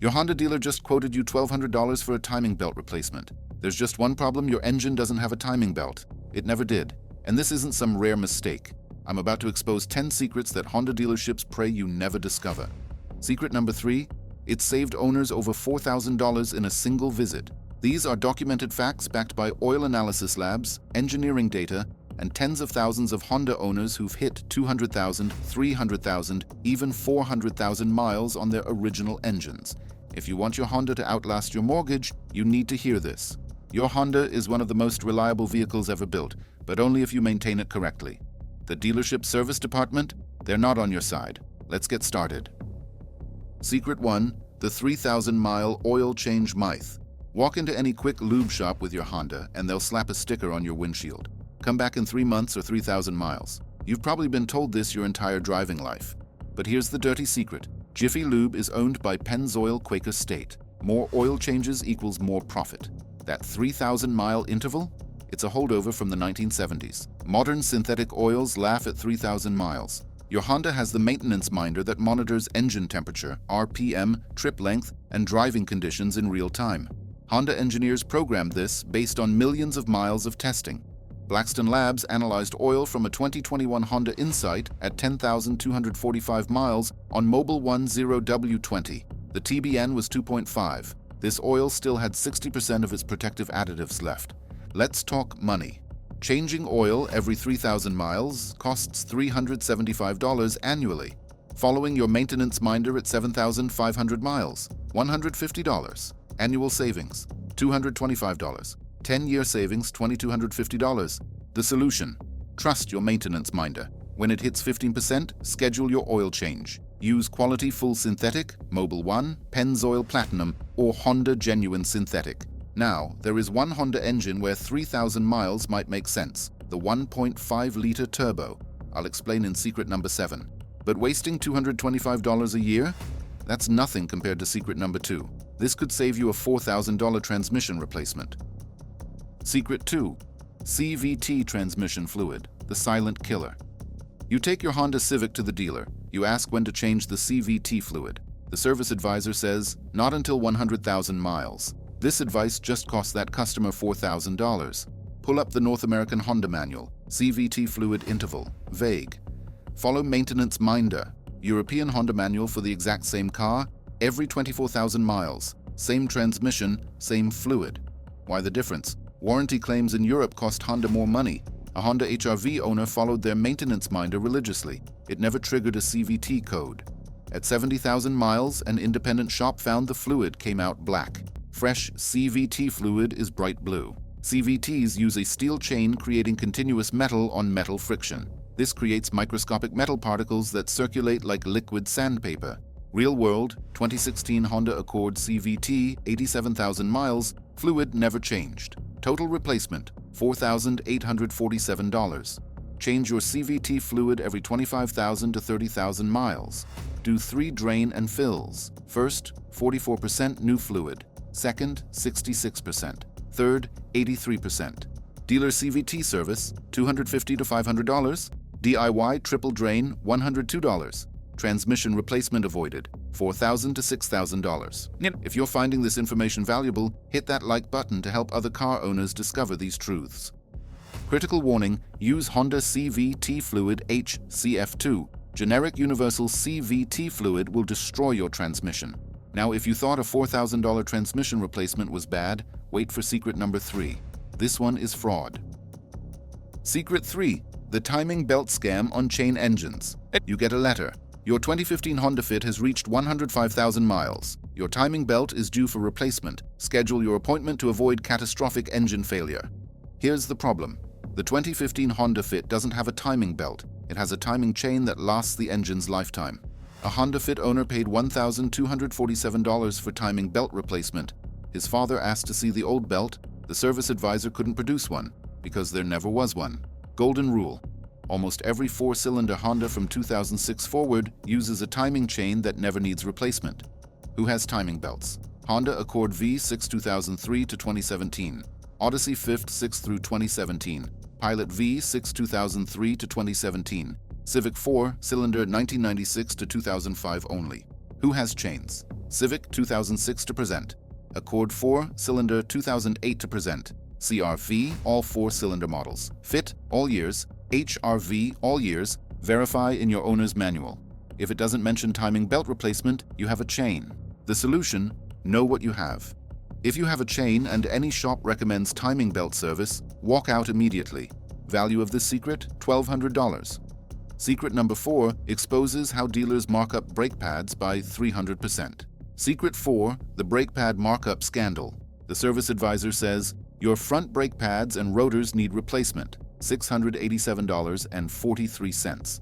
Your Honda dealer just quoted you $1,200 for a timing belt replacement. There's just one problem: your engine doesn't have a timing belt. It never did. And this isn't some rare mistake. I'm about to expose 10 secrets that Honda dealerships pray you never discover. Secret number 3, it saved owners over $4,000 in a single visit. These are documented facts backed by oil analysis labs, engineering data, and tens of thousands of Honda owners who've hit 200,000, 300,000, even 400,000 miles on their original engines. If you want your Honda to outlast your mortgage, you need to hear this. Your Honda is one of the most reliable vehicles ever built, but only if you maintain it correctly. The dealership service department, they're not on your side. Let's get started. Secret 1, the 3,000-mile oil change myth. Walk into any quick lube shop with your Honda and they'll slap a sticker on your windshield. Come back in 3 months or 3,000 miles. You've probably been told this your entire driving life. But here's the dirty secret. Jiffy Lube is owned by Pennzoil Quaker State. More oil changes equals more profit. That 3,000-mile interval? It's a holdover from the 1970s. Modern synthetic oils laugh at 3,000 miles. Your Honda has the maintenance minder that monitors engine temperature, RPM, trip length, and driving conditions in real time. Honda engineers programmed this based on millions of miles of testing. Blackstone Labs analyzed oil from a 2021 Honda Insight at 10,245 miles on Mobil 10W20. The TBN was 2.5. This oil still had 60% of its protective additives left. Let's talk money. Changing oil every 3,000 miles costs $375 annually. Following your maintenance minder at 7,500 miles, $150. Annual savings, $225. 10-year savings, $2,250. The solution: trust your maintenance minder. When it hits 15%, schedule your oil change. Use quality full synthetic, Mobil 1, Pennzoil Platinum, or Honda Genuine Synthetic. Now, there is one Honda engine where 3,000 miles might make sense: the 1.5-liter turbo. I'll explain in secret number 7. But wasting $225 a year? That's nothing compared to secret number 2. This could save you a $4,000 transmission replacement. Secret 2. CVT transmission fluid, the silent killer. You take your Honda Civic to the dealer. You ask when to change the CVT fluid. The service advisor says, not until 100,000 miles. This advice just cost that customer $4,000. Pull up the North American Honda manual. CVT fluid interval, vague. Follow maintenance minder. European Honda manual for the exact same car, every 24,000 miles. Same transmission, same fluid. Why the difference? Warranty claims in Europe cost Honda more money. A Honda HR-V owner followed their maintenance minder religiously. It never triggered a CVT code. At 70,000 miles, an independent shop found the fluid came out black. Fresh CVT fluid is bright blue. CVTs use a steel chain creating continuous metal-on-metal friction. This creates microscopic metal particles that circulate like liquid sandpaper. Real world, 2016 Honda Accord CVT, 87,000 miles, fluid never changed. Total replacement, $4,847. Change your CVT fluid every 25,000 to 30,000 miles. Do 3 drain and fills. First, 44% new fluid. Second, 66%. Third, 83%. Dealer CVT service, $250 to $500. DIY triple drain, $102. Transmission replacement avoided, $4,000 to $6,000. If you're finding this information valuable, hit that like button to help other car owners discover these truths. Critical warning: use Honda CVT fluid HCF2. Generic universal CVT fluid will destroy your transmission. Now, if you thought a $4,000 transmission replacement was bad, wait for secret number 3. This one is fraud. Secret 3. The timing belt scam on chain engines. You get a letter. Your 2015 Honda Fit has reached 105,000 miles. Your timing belt is due for replacement. Schedule your appointment to avoid catastrophic engine failure. Here's the problem. The 2015 Honda Fit doesn't have a timing belt. It has a timing chain that lasts the engine's lifetime. A Honda Fit owner paid $1,247 for timing belt replacement. His father asked to see the old belt. The service advisor couldn't produce one, because there never was one. Golden rule. Almost every 4-cylinder Honda from 2006 forward uses a timing chain that never needs replacement. Who has timing belts? Honda Accord V6 2003 to 2017. Odyssey 5th 6 through 2017. Pilot V6 2003 to 2017. Civic 4-cylinder 1996 to 2005 only. Who has chains? Civic 2006 to present. Accord 4-cylinder 2008 to present. CR-V, all 4-cylinder models. Fit, all years. HR-V, all years. Verify in your owner's manual. If it doesn't mention timing belt replacement, you have a chain. The solution, know what you have. If you have a chain and any shop recommends timing belt service, walk out immediately. Value of this secret, $1,200. Secret number 4 exposes how dealers mark up brake pads by 300%. Secret 4, the brake pad markup scandal. The service advisor says, your front brake pads and rotors need replacement, $687.43.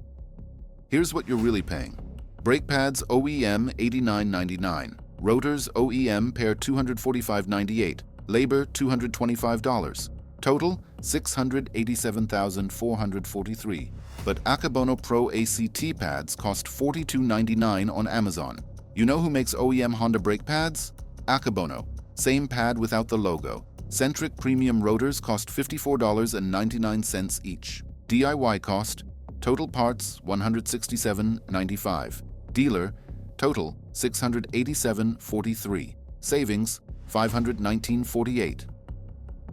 Here's what you're really paying. Brake pads OEM $89.99, rotors OEM pair $245.98, labor $225. Total $687,443. But Akabono Pro ACT pads cost $42.99 on Amazon. You know who makes OEM Honda brake pads? Akabono. Same pad without the logo. Centric premium rotors cost $54.99 each. DIY cost, total parts $167.95. Dealer, total $687.43. Savings $519.48.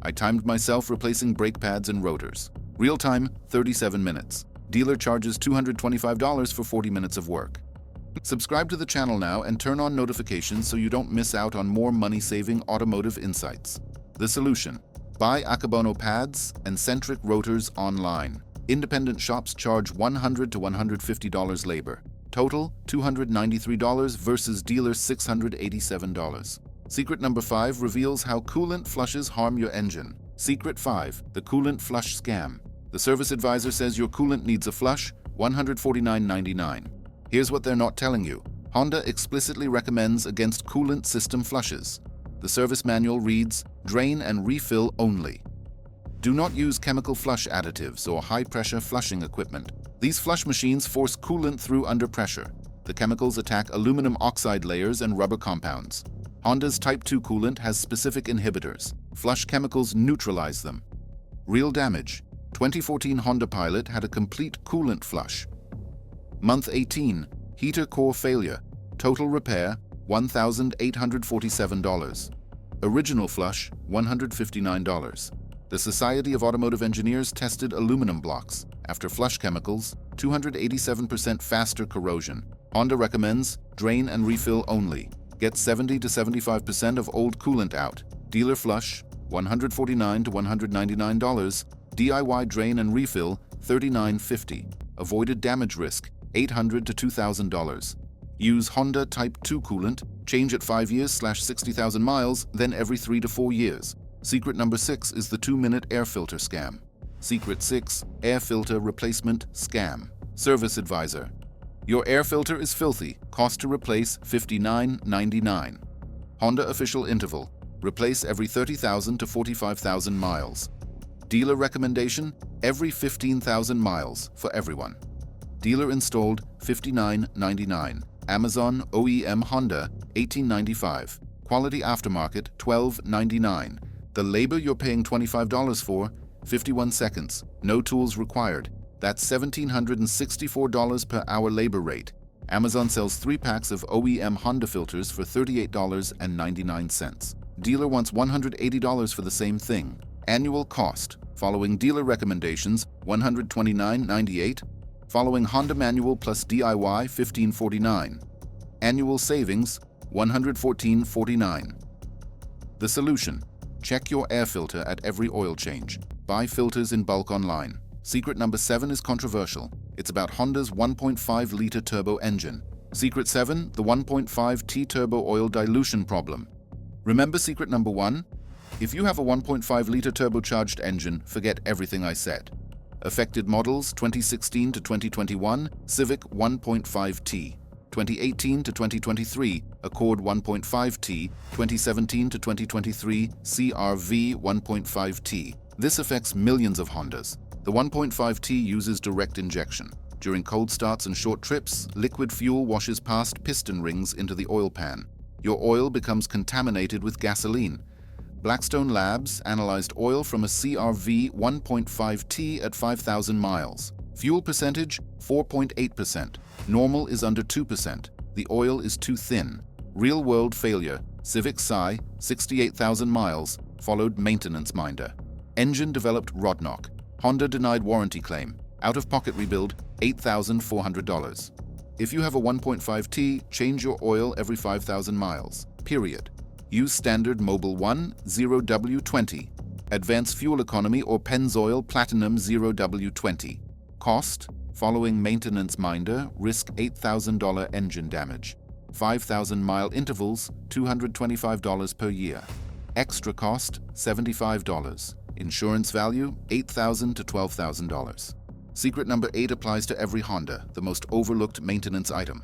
I timed myself replacing brake pads and rotors. Real time, 37 minutes. Dealer charges $225 for 40 minutes of work. Subscribe to the channel now and turn on notifications so you don't miss out on more money-saving automotive insights. The solution: buy Akabono pads and Centric rotors online. Independent shops charge $100 to $150 labor. Total $293 versus dealer $687. Secret number 5 reveals how coolant flushes harm your engine. Secret 5, the coolant flush scam. The service advisor says your coolant needs a flush, $149.99. Here's what they're not telling you. Honda explicitly recommends against coolant system flushes. The service manual reads, drain and refill only. Do not use chemical flush additives or high-pressure flushing equipment. These flush machines force coolant through under pressure. The chemicals attack aluminum oxide layers and rubber compounds. Honda's Type 2 coolant has specific inhibitors. Flush chemicals neutralize them. Real damage. 2014 Honda Pilot had a complete coolant flush. Month 18, heater core failure. Total repair, $1,847. Original flush, $159. The Society of Automotive Engineers tested aluminum blocks. After flush chemicals, 287% faster corrosion. Honda recommends drain and refill only. Get 70 to 75% of old coolant out. Dealer flush, $149 to $199. DIY drain and refill, $39.50. Avoided damage risk, $800 to $2,000. Use Honda Type 2 coolant, change at 5 years/60,000 miles, then every 3 to 4 years. Secret number 6 is the 2-minute air filter scam. Secret 6, air filter replacement scam. Service advisor. Your air filter is filthy, cost to replace $59.99. Honda official interval, replace every 30,000 to 45,000 miles. Dealer recommendation, every 15,000 miles for everyone. Dealer installed, $59.99. Amazon OEM Honda, $18.95. Quality aftermarket, $12.99. The labor you're paying $25 for, 51 seconds. No tools required. That's $1,764 per hour labor rate. Amazon sells 3 packs of OEM Honda filters for $38.99. Dealer wants $180 for the same thing. Annual cost, following dealer recommendations, $129.98. Following Honda manual plus DIY, $15.49. Annual savings, $114.49. The solution: check your air filter at every oil change. Buy filters in bulk online. Secret number 7 is controversial. It's about Honda's 1.5-liter turbo engine. Secret 7, the 1.5T turbo oil dilution problem. Remember secret number 1? If you have a 1.5-liter turbocharged engine, forget everything I said. Affected models 2016 to 2021, Civic 1.5T. 2018 to 2023, Accord 1.5T. 2017 to 2023, CR-V 1.5T. This affects millions of Hondas. The 1.5T uses direct injection. During cold starts and short trips, liquid fuel washes past piston rings into the oil pan. Your oil becomes contaminated with gasoline. Blackstone Labs analyzed oil from a CR-V 1.5T at 5,000 miles. Fuel percentage, 4.8%. Normal is under 2%. The oil is too thin. Real-world failure. Civic Si, 68,000 miles, followed maintenance minder. Engine developed rod knock. Honda denied warranty claim. Out-of-pocket rebuild, $8,400. If you have a 1.5T, change your oil every 5,000 miles. Period. Use standard Mobil 1 0W20. Advanced fuel economy or Pennzoil Platinum 0W20. Cost: following maintenance minder, risk $8,000 engine damage. 5,000-mile intervals, $225 per year. Extra cost, $75. Insurance value, $8,000 to $12,000. Secret number 8 applies to every Honda, the most overlooked maintenance item.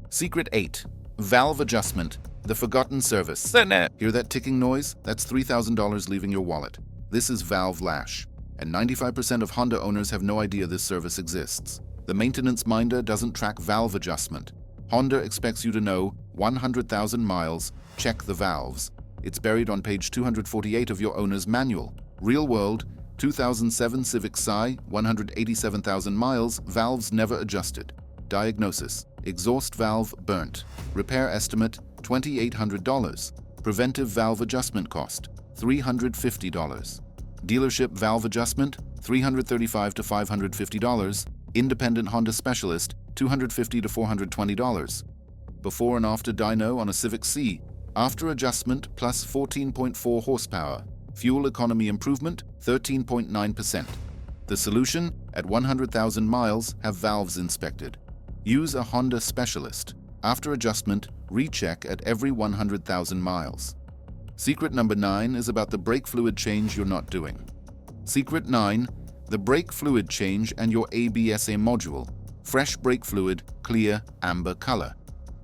Secret 8. Valve adjustment, the forgotten service. Hear that ticking noise? That's $3,000 leaving your wallet. This is valve lash, and 95% of Honda owners have no idea this service exists. The maintenance minder doesn't track valve adjustment. Honda expects you to know 100,000 miles, check the valves. It's buried on page 248 of your owner's manual. Real world, 2007 Civic Si, 187,000 miles, valves never adjusted. Diagnosis: exhaust valve burnt. Repair estimate, $2,800. Preventive valve adjustment cost, $350. Dealership valve adjustment, $335 to $550. Independent Honda specialist, $250 to $420. Before and after dyno on a Civic Si. After adjustment plus 14.4 horsepower. Fuel economy improvement, 13.9%. The solution: at 100,000 miles, have valves inspected. Use a Honda specialist. After adjustment, recheck at every 100,000 miles. Secret number 9 is about the brake fluid change you're not doing. Secret 9. The brake fluid change and your ABS module. Fresh brake fluid, clear, amber color.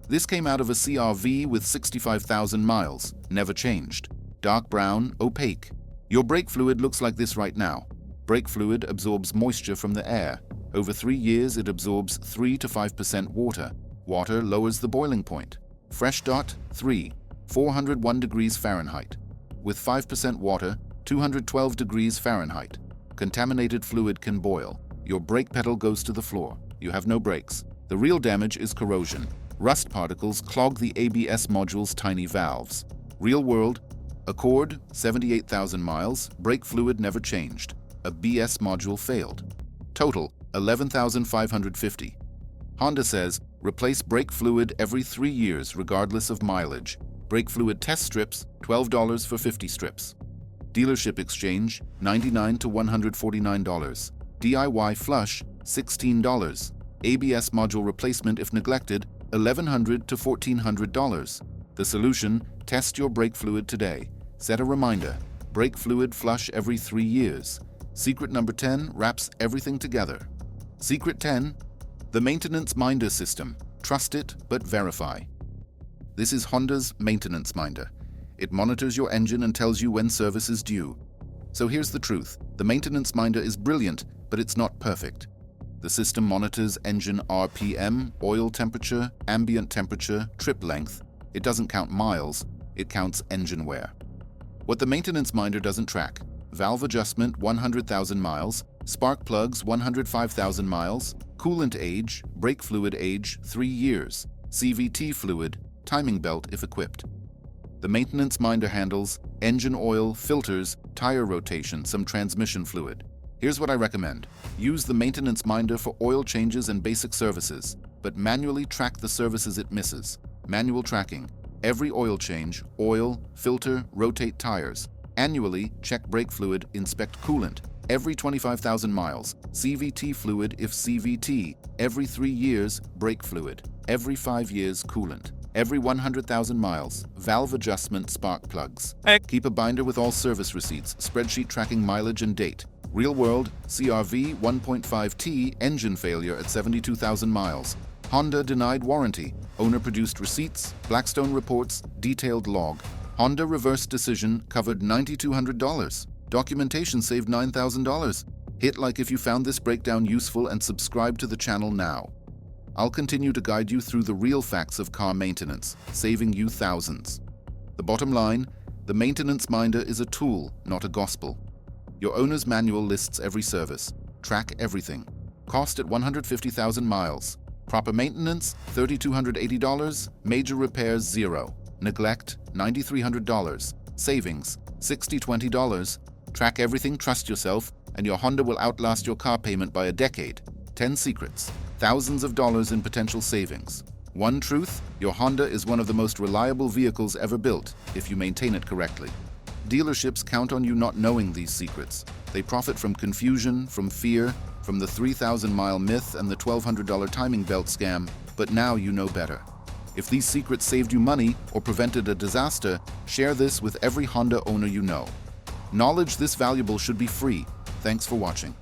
This came out of a CR-V with 65,000 miles, never changed. Dark brown, opaque. Your brake fluid looks like this right now. Brake fluid absorbs moisture from the air. Over 3 years, it absorbs 3 to 5% water. Water lowers the boiling point. Fresh dot, 3, 401 degrees Fahrenheit. With 5% water, 212 degrees Fahrenheit. Contaminated fluid can boil. Your brake pedal goes to the floor. You have no brakes. The real damage is corrosion. Rust particles clog the ABS module's tiny valves. Real world: Accord, 78,000 miles, brake fluid never changed. A BS module failed. Total, $11,550. Honda says, replace brake fluid every 3 years regardless of mileage. Brake fluid test strips, $12 for 50 strips. Dealership exchange, $99 to $149. DIY flush, $16. ABS module replacement if neglected, $1,100 to $1,400. The solution: test your brake fluid today. Set a reminder. Brake fluid flush every 3 years. Secret number 10 wraps everything together. Secret 10. The maintenance minder system. Trust it, but verify. This is Honda's maintenance minder. It monitors your engine and tells you when service is due. So here's the truth. The maintenance minder is brilliant, but it's not perfect. The system monitors engine RPM, oil temperature, ambient temperature, trip length. It doesn't count miles, it counts engine wear. What the maintenance minder doesn't track: valve adjustment 100,000 miles, spark plugs 105,000 miles, coolant age, brake fluid age 3 years, CVT fluid, timing belt if equipped. The maintenance minder handles engine oil, filters, tire rotation, some transmission fluid. Here's what I recommend. Use the maintenance minder for oil changes and basic services, but manually track the services it misses. Manual tracking. Every oil change, oil, filter, rotate tires. Annually, check brake fluid, inspect coolant. Every 25,000 miles, CVT fluid if CVT. Every 3 years, brake fluid. Every 5 years, coolant. Every 100,000 miles, valve adjustment, spark plugs. Keep a binder with all service receipts, spreadsheet tracking mileage and date. Real world: CR-V 1.5T, engine failure at 72,000 miles. Honda denied warranty. Owner produced receipts, Blackstone reports, detailed log. Honda reverse decision covered $9,200. Documentation saved $9,000. Hit like if you found this breakdown useful and subscribe to the channel now. I'll continue to guide you through the real facts of car maintenance, saving you thousands. The bottom line: the maintenance minder is a tool, not a gospel. Your owner's manual lists every service. Track everything. Cost at 150,000 miles. Proper maintenance, $3,280. Major repairs, 0. Neglect, $9,300. Savings, $60-20. Track everything, trust yourself, and your Honda will outlast your car payment by a decade. 10 secrets, thousands of dollars in potential savings. One truth, your Honda is one of the most reliable vehicles ever built if you maintain it correctly. Dealerships count on you not knowing these secrets. They profit from confusion, from fear, from the 3,000-mile myth and the $1,200 timing belt scam, but now you know better. If these secrets saved you money or prevented a disaster, share this with every Honda owner you know. Knowledge this valuable should be free. Thanks for watching.